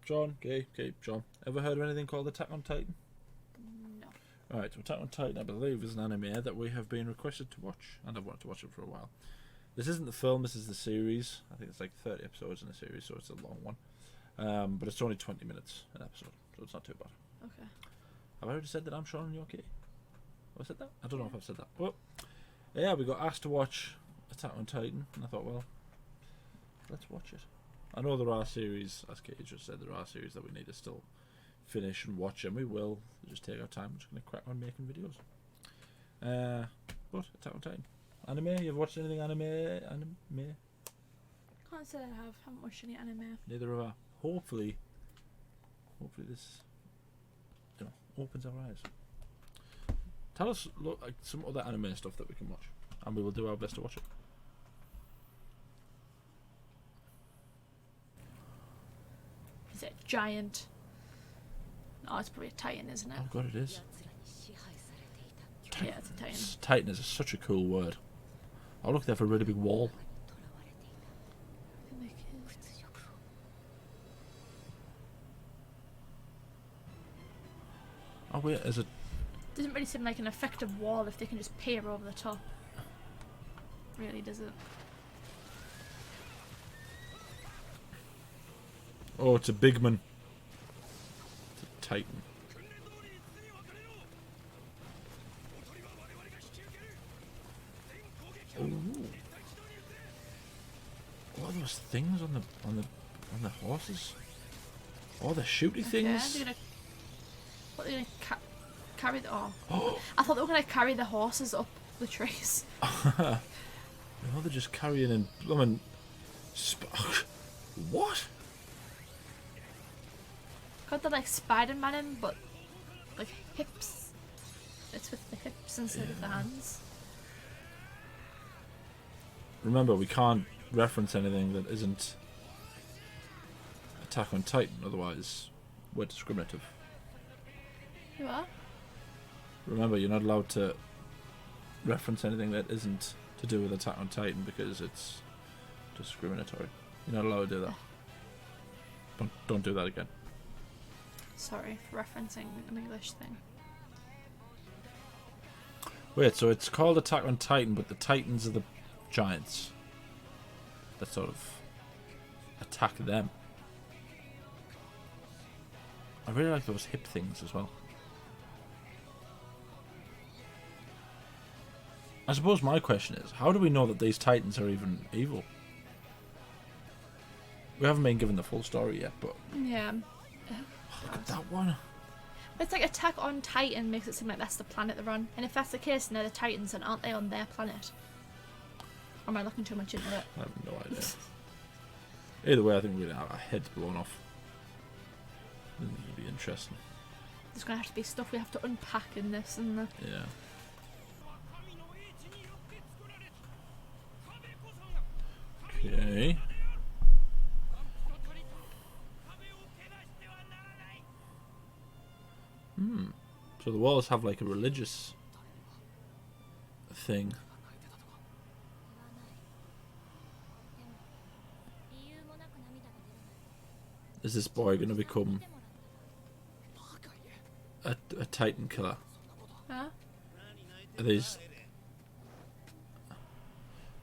Shaun, Katie, Shaun. Ever heard of anything called Attack on Titan? No. Alright, so Attack on Titan, I believe, is an anime that we have been requested to watch, and I've wanted to watch it for a while. This isn't the film, this is the series. I think it's like 30 episodes in the series, so it's a long one. But it's only 20 minutes an episode, so it's not too bad. Okay. Have I already said that I'm Shaun and you're Katie? Have I said that? I don't know if I've said that. Well, yeah, we got asked to watch Attack on Titan, and I thought, well, let's watch it. I know there are series, as Katie just said, there are series that we need to still finish and watch, and we will. We'll just take our time. We're just going to crack on making videos. But Attack on Titan. Anime? You've watched anything anime? Can't say I have. Haven't watched any anime. Neither have I. Hopefully this, opens our eyes. Tell us, like some other anime stuff that we can watch, and we will do our best to watch it. Is it a giant? Oh, it's probably a titan, isn't it? Oh god, it is. Yeah, it's a titan. Titan is such a cool word. Oh look, they have a really big wall. Oh wait, is it? Doesn't really seem like an effective wall if they can just peer over the top. Really, does it? Oh, it's a big man. It's a titan. Ooh. What are those things on the horses? Oh, the shooty things. They're gonna carry the. Oh. I thought they were gonna carry the horses up the trees. No, they're just carrying and blooming. What? Got the like Spider-Man, but like hips. It's with the hips instead of the hands. Remember, we can't reference anything that isn't Attack on Titan, otherwise we're discriminative. You are? Remember, you're not allowed to reference anything that isn't to do with Attack on Titan because it's discriminatory. You're not allowed to do that. Don't do that again. Sorry for referencing an English thing. Wait, so it's called Attack on Titan, but the Titans are the giants that sort of attack them. I really like those hip things as well. I suppose my question is, how do we know that these Titans are even evil? We haven't been given the full story yet, but... Yeah. Look at that one. It's like Attack on Titan makes it seem like that's the planet they're on. And if that's the case, then they're the Titans, then aren't they on their planet? Or am I looking too much into it? I have no idea. Either way, I think we're going to have our heads blown off. This will be interesting. There's going to have to be stuff we have to unpack in this, isn't there? Yeah. Okay. So the walls have like a religious thing. Is this boy going to become a Titan killer? Huh? Are these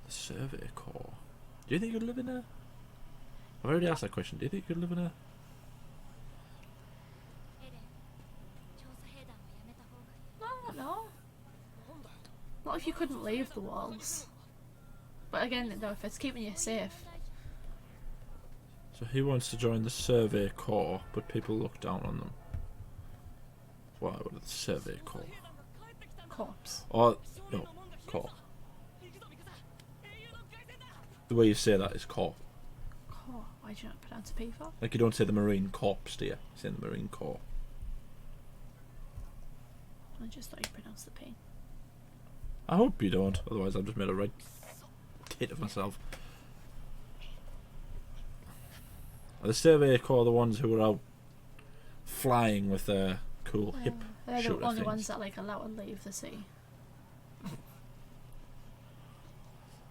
the Survey Corps? Do you think you'd live in a... I've already asked that question. Do you think you'd live in a... No. Not if you couldn't leave the walls. But again, though, if it's keeping you safe. So he wants to join the Survey Corps, but people look down on them. Why would the Survey Corps? Corpse. Or, no, Corps. The way you say that is Corps. Corps. Why do you not pronounce a P for? Like you don't say the Marine Corps, do you? You say the Marine Corps. I just thought you pronounced the P. I hope you don't, otherwise I've just made a right tit of myself. Are the Survey Corps the ones who are out flying with their cool hip They're shooter the only things? ones that like allow to leave the sea.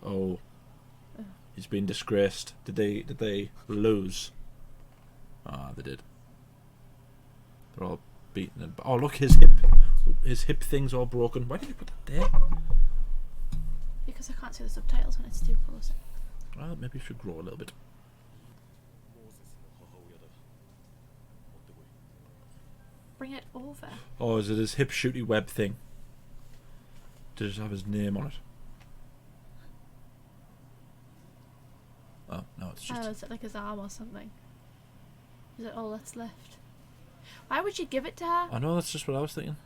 Oh. He's been disgraced. Did they lose? Ah, they did. They're all beaten. And oh, look, his hip thing's all broken. Why did you put that there? Because I can't see the subtitles when it's too close. Well, maybe you should grow a little bit. Bring it over. Oh, is it his hip shooty web thing? Does it have his name on it? Oh, no, it's just... Oh, is it like his arm or something? Is it all that's left? Why would you give it to her? I know, that's just what I was thinking.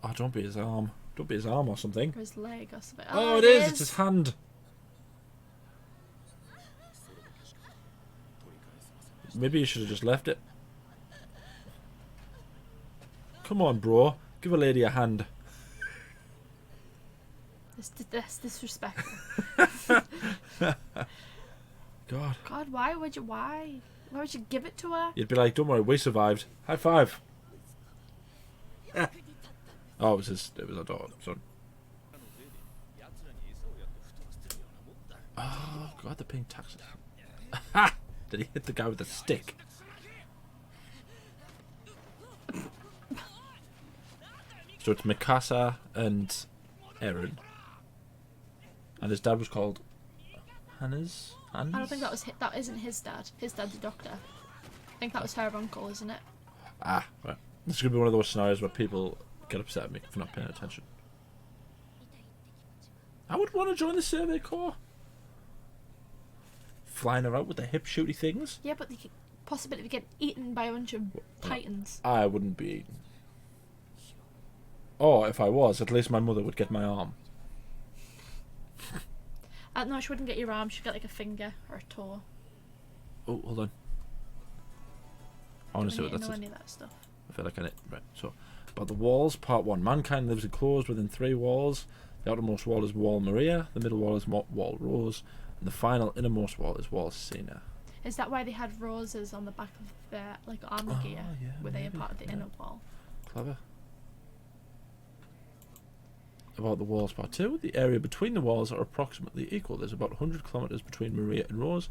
Oh, don't be his arm. Don't be his arm or something. Or his leg or something. Oh, it is! It's his hand! Maybe you should have just left it. Come on, bro. Give a lady a hand. That's disrespectful. God. God, why would you give it to her? You'd be like, don't worry, we survived. High five. Oh, it was our daughter. Sorry. Oh, God, the pink taxes. Ha! Did he hit the guy with the stick? So it's Mikasa and Eren. And his dad was called Hannes? I don't think that isn't his dad. His dad's a doctor. I think that was her uncle, isn't it? Ah, right. This is going to be one of those scenarios where people get upset at me for not paying attention. I would want to join the Survey Corps. Flying around with the hip shooty things. Yeah, but the possibility of getting eaten by a bunch of titans. I wouldn't be eaten. Or if I was, at least my mother would get my arm. No, she wouldn't get your arm. She'd get like a finger or a toe. Oh, hold on. I want to see what that says. Any of that stuff. I feel like I need. Right, so, about the walls, part 1. Mankind lives enclosed within 3 walls. The outermost wall is Wall Maria, the middle wall is Wall Rose, and the final innermost wall is Wall Cena. Is that why they had roses on the back of their like armor gear? Yeah, were they a maybe, part of the inner wall? Clever. About the walls, part 2. The area between the walls are approximately equal. There's about 100 kilometers between Maria and Rose,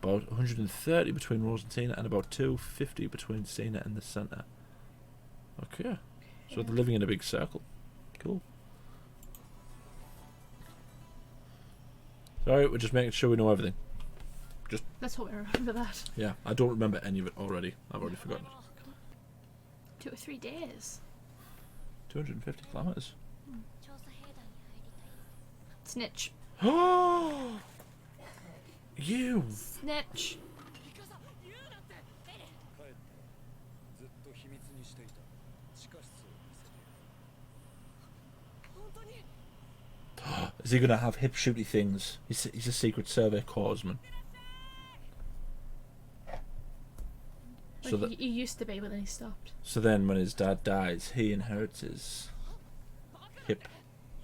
about 130 between Rose and Cena, and about 250 between Cena and the center. Okay. So they're living in a big circle. Cool. Sorry, we're just making sure we know everything. Let's hope I remember that. Yeah, I don't remember any of it already. I've already forgotten it. 2 or 3 days. 250 kilometers. Snitch. Oh! You! Snitch. Is he going to have hip shooty things? He's a Secret Survey corpsman. So Like he used to be, but then he stopped. So then when his dad dies, he inherits his hip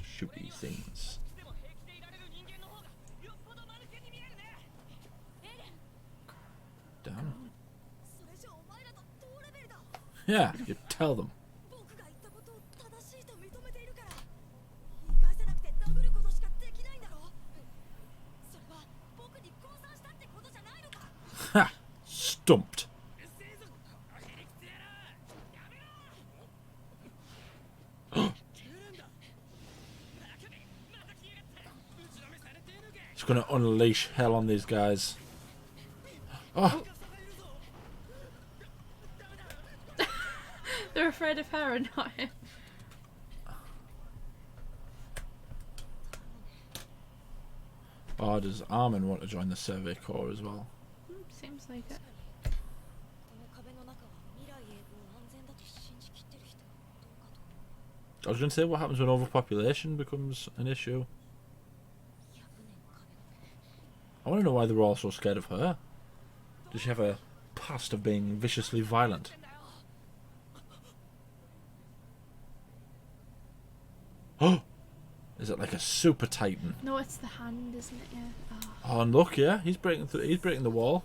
shooty things. Damn. Yeah, you tell them. Ha! Stumped. He's going to unleash hell on these guys. Oh! They're afraid of her and not him. Oh, does Armin want to join the Survey Corps as well? Seems like it. I was going to say, what happens when overpopulation becomes an issue? I want to know why they were all so scared of her. Does she have a past of being viciously violent? Oh! Is it like a super titan? No, it's the hand, isn't it? Yeah. Oh, and look, yeah, he's breaking through. He's breaking the wall.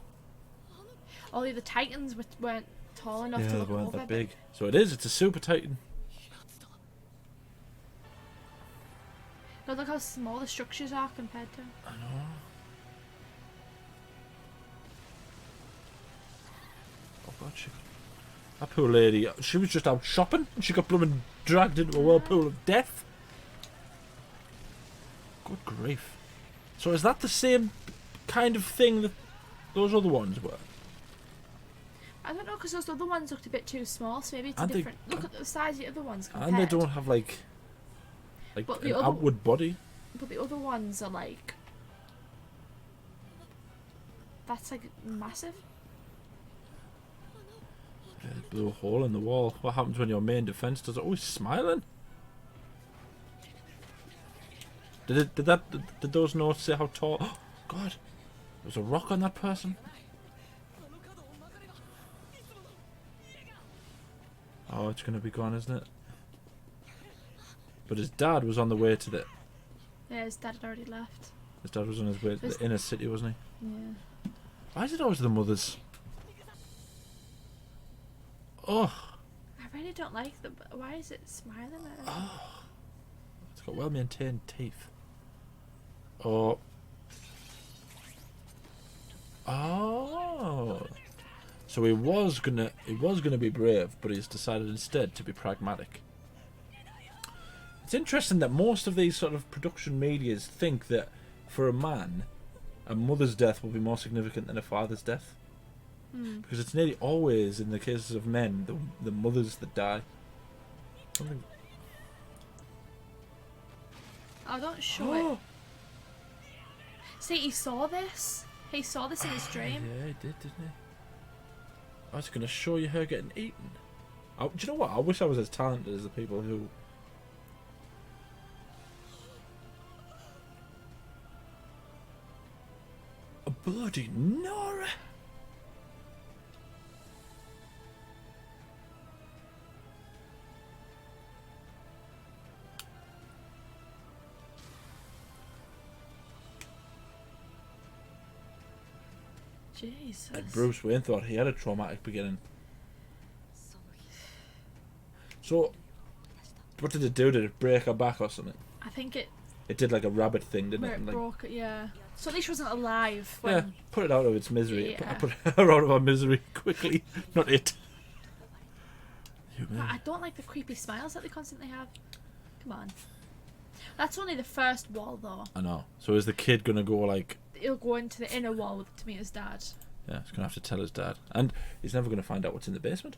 Only the titans weren't tall enough to Yeah, they look weren't over. that big. So it is. It's a super titan. But look how small the structures are compared to. I know. Oh god, that poor lady. She was just out shopping and she got blooming dragged into a whirlpool of death. Good grief. So is that the same kind of thing that those other ones were? I don't know, because those other ones looked a bit too small, so maybe it's And a different. Look at the size of the other ones compared. And they don't have like an outward body. But the other ones are like. That's like massive. Yeah, they blew a hole in the wall. What happens when your main defense does it? Oh, he's smiling. Did those notes say how tall? Oh, God, there's a rock on that person. Oh, it's gonna be gone, isn't it? But his dad was on the way to the. Yeah, his dad had already left. His dad was on his way to the inner city, wasn't he? Yeah. Why is it always the mothers? Oh. I really don't like the. Why is it smiling at him? Oh. It's got well maintained teeth. Oh. Oh. So he was gonna be brave, but he's decided instead to be pragmatic. It's interesting that most of these sort of production medias think that for a man, a mother's death will be more significant than a father's death. Because it's nearly always, in the cases of men, the mothers that die. Something. Oh, don't show it. See, he saw this. He saw this in his dream. Yeah, he did, didn't he? I was going to show you her getting eaten. Do you know what? I wish I was as talented as the people who... A bloody Nora! Jesus. And Bruce Wayne thought he had a traumatic beginning. So, what did it do? Did it break her back or something? I think it. It did like a rabbit thing, didn't Where it? it Like, broke it, yeah. So at least she wasn't alive. When, yeah, put it out of its misery. Yeah. I put her out of her misery quickly, not it. But I don't like the creepy smiles that they constantly have. Come on. That's only the first wall, though. I know. So is the kid gonna go like? He'll go into the inner wall to meet his dad. Yeah, he's gonna have to tell his dad, and he's never gonna find out what's in the basement.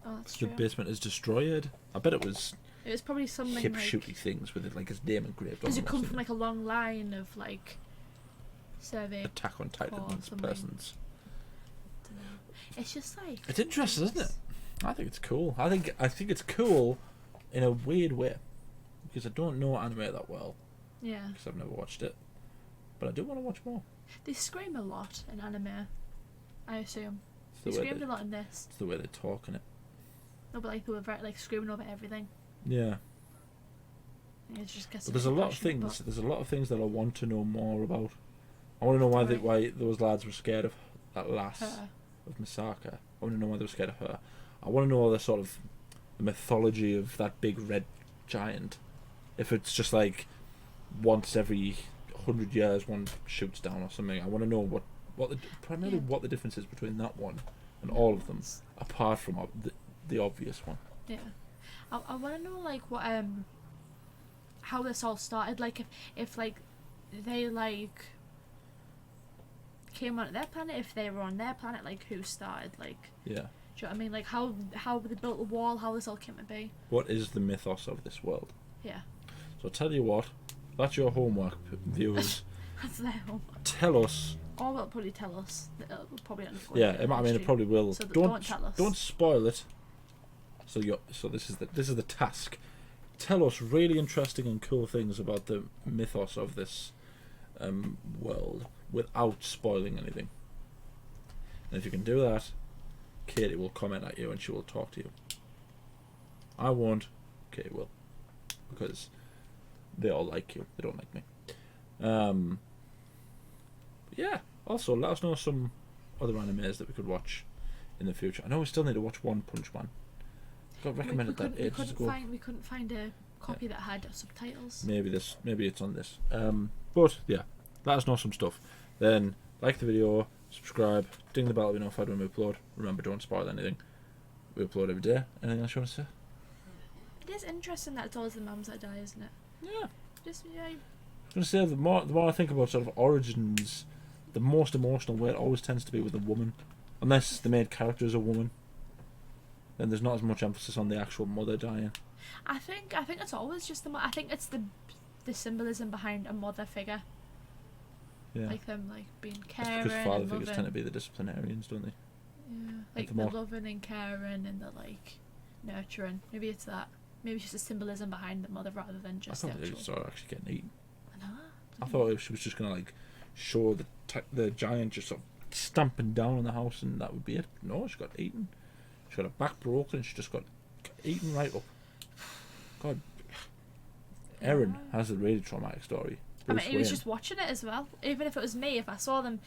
Oh, that's The true. basement is destroyed. I bet it was It was probably something hip like. shooty things with it, like his name engraved on Does them. it or come from something. like a long line of like survey? Attack on Titan's something. persons? It's just like. It's interesting, isn't it? I think it's cool. I think it's cool in a weird way because I don't know anime that well Yeah. because I've never watched it, but I do want to watch more. They scream a lot in anime, I assume. It's They the way screamed a lot in this. it's the way they talk in it. No, but like they were very, like screaming over everything. Yeah, And it just gets but a there's bit a lot of passionate, things. but- There's a lot of things that I want to know more about. I want to know why Right. why those lads were scared of that lass Her. of Misaka. I want to know why they were scared of her. I want to know all the sort of the mythology of that big red giant. If it's just like once every 100 years one shoots down or something. I want to know primarily Yeah. what the difference is between that one and all of them, apart from the obvious one. Yeah. I want to know like what how this all started. Like if like they like came onto their planet, if they were on their planet, like who started, like, Yeah. do you know what I mean? Like how they built the wall, how this all came to be. What is the mythos of this world? Yeah. So I'll tell you what, that's your homework, viewers. That's their home. Tell us. Or will probably tell us. It'll probably end up going Yeah, to I mean it stream. probably will. So don't tell us. Don't spoil it. So this is the task. Tell us really interesting and cool things about the mythos of this world without spoiling anything. And if you can do that, Katie will comment at you and she will talk to you. I won't. Katie will, because they all like you. They don't like me. Yeah. Also, let us know some other animes that we could watch in the future. I know we still need to watch One Punch Man. Got recommended that ages ago. We couldn't find a copy that had subtitles. Maybe it's on this. But yeah, let us know some stuff. Then like the video, subscribe, ding the bell to be notified when we upload. Remember, don't spoil anything. We upload every day. Anything else you want to say? It is interesting that it's always the mums that die, isn't it? Yeah. Just yeah. I was going to say, the more I think about sort of origins, the most emotional way it always tends to be with a woman. Unless the main character is a woman, then there's not as much emphasis on the actual mother dying. I think it's always just I think it's the symbolism behind a mother figure. Yeah. Like them being That's caring because father and figures loving. tend to be the disciplinarians, don't they? Yeah. Like Like the the more- loving and caring and the nurturing. Maybe it's that. Maybe it's just a symbolism behind the mother rather than I just thought the they actual. saw her actually getting eaten. I know. I thought she was just going to show the giant just sort of stamping down on the house and that would be it. No, she got eaten. She got her back broken and she just got eaten right up. God. Eren has a really traumatic story. I mean, Bruce he was Wayne. just watching it as well. Even if it was me, if I saw them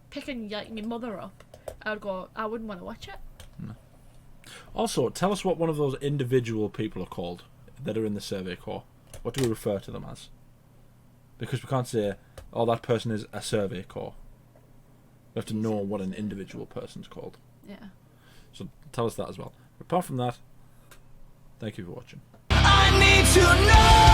picking my mother up, I wouldn't want to watch it. Also, tell us what one of those individual people are called that are in the Survey Corps. What do we refer to them as? Because we can't say, oh, that person is a Survey Corps. We have to know what an individual person's called. Yeah. So tell us that as well. Apart from that, thank you for watching. I need to know.